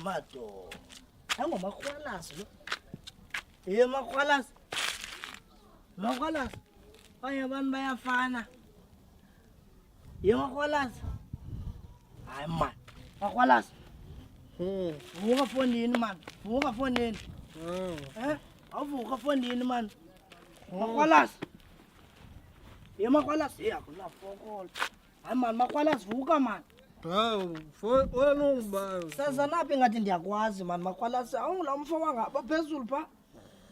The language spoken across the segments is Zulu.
mato. Angomakhwalasi lo. Makhwalasi. Makhwalasi. Abanye abantu bayafana. Makhwalasi. Hayi man. Makhwalasi. Vuka fonini man. Vuka fonini. Avuka fonini man. Makhwalasi. Makhwalasi akula fokol. Hayi man Makhwalasi vuka man. Wena ungibani? Sazanaphi ngathi ndiyakwazi man Makhwalasi awungula mfo wangapha phezulu pha.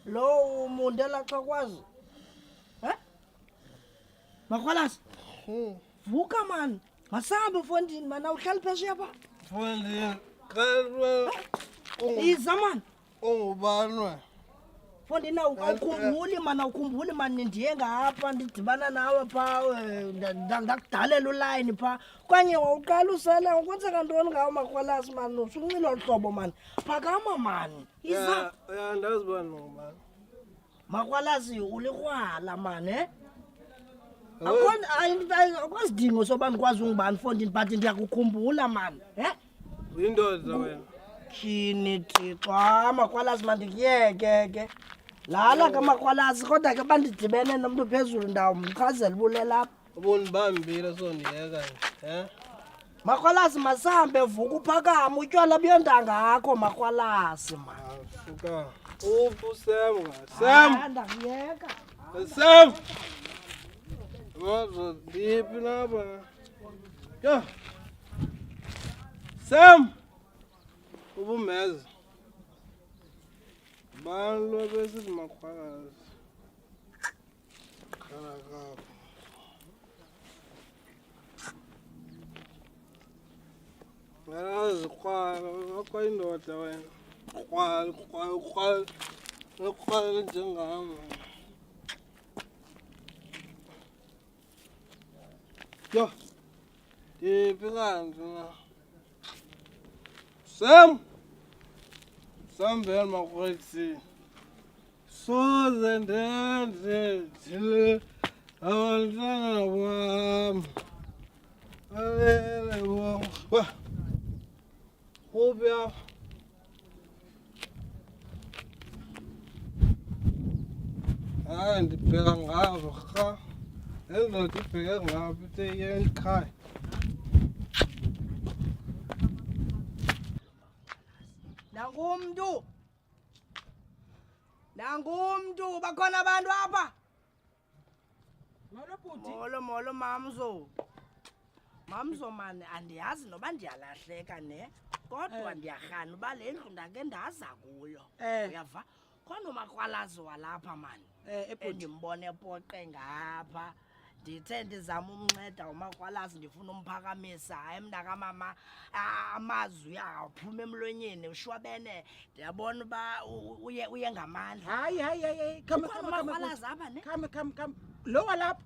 Lo umundela xa kwazi. Makhwalasi. Vuka man. Masambe fondini man awuhlali phesheya pha. Fondini. Kalwe. Iza man. Ungubani wena? Fondini awukhumbuli man ndiye ngapha ndidibana nawe pha ndakudalela ulayini pha. Kwanye wawuqala usela ukwenzeka ntoni ngawo Makhwalasi man usuncila uhlobo man. Phakama man. Iza. Ya ndazibona ngubani. Makhwalasi ulikrwala man akwasidingo soba ndikwazi ungibani Fondini but ndiyakukhumbula man Yindoda wena. Tyhini Thixo Makhwalasi man ndikuyeke ke lala ke Makhwalasi kodwa ke bandidibene nomntu phezulu ndawumchazela ubulela apha Ubundibambile sondiyeka nje Makhwalasi masambe vuka uphakama utywala buyondangakho Makhwalasi man Suka Sam Sam ndakuyeka Sam Wazo deep lapha. Yo. Sam. Ubumeza. Balo bese Makhwalasi. Khala kapho. Ngazi kwa indoda wena. Kwal njengami. Yo, kanti na. Sam bel Makhwalasi. Soze ndenze abantwana bam. Alele bo. Hobya. Ndibheka ngabo kha. Endoda ibheke ngapha iteyela ekhaya. Nangumntu bakhona abantu apha. Molo bhuti. Molo Mamzo man andiyazi noba ndiyalahleka ne kodwa ndiyarhana uba le ndlu ndake ndaza kuyo. Uyava? Khona uMakhwalasi walapha man. Endimbone epoqe ngapha. Ndithe ndizama umnceda uMakhwalasi ndifuna umphakamisa hayi mntakamama amazwi aphuma emlonyeni ushwabene ndiyabona uba uye ngamandla. Hayi Makhwalasi apha ne Come lo walapha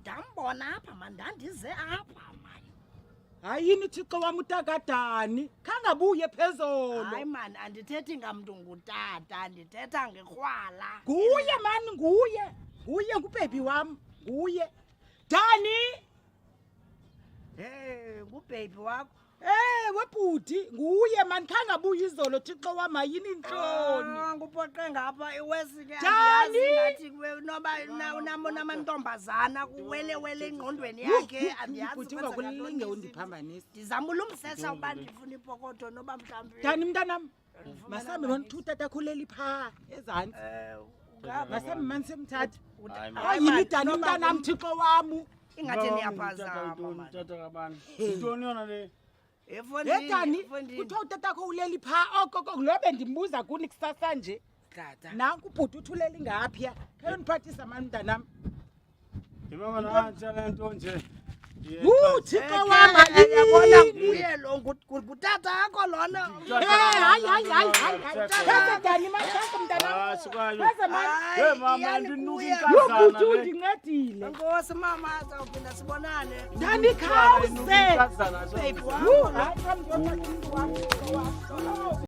ndambona apha man ndandize apha man. Hayi yini Thixo wami utakadani khangabuye phezolo. Hayi man andithethi ngamntu ngutata ndithetha ngekrwala. Nguye man nguye ngubhebi wami nguye Dani. Ngubhebi wakho. Webhuti nguye man khangabuye izolo Thixo wami yini inhloni. Ngupoqe ngapha iwesi ke Dani ngathi noba unamantombazana kuwele engqondweni yakhe andiyazi bhuti ungakulinge undiphambanisa. ndizama ulumsesa uba ndifuna ipokotho noba mhlawumbi. Dani mntanam masambe bonithuta khulela pha ezantsi. Masambe manisemthatha. Yini Dani mntanam Thixo wami. Ingathi niyaphazama man. Tata kabani. Intoni yona le? Dani kuthiwa utatakho uleli pha oko lobe ndimbuza kuni kusasa nje. Tata. Nanku ubhuti uthuleli ngapha. Khona niphathisa mani mntanam. Yibanga nantsi le nto nje. Thixo wami yabona kuye lo ngutata akho lona. Hayi. Dani mashaka mntanam. Sikayo. Mama ndinuka inkazana. Ubhuti undincedile. Enkosi mama azawuphinda sibonane. Dani khawuse. Baby wami. Hayi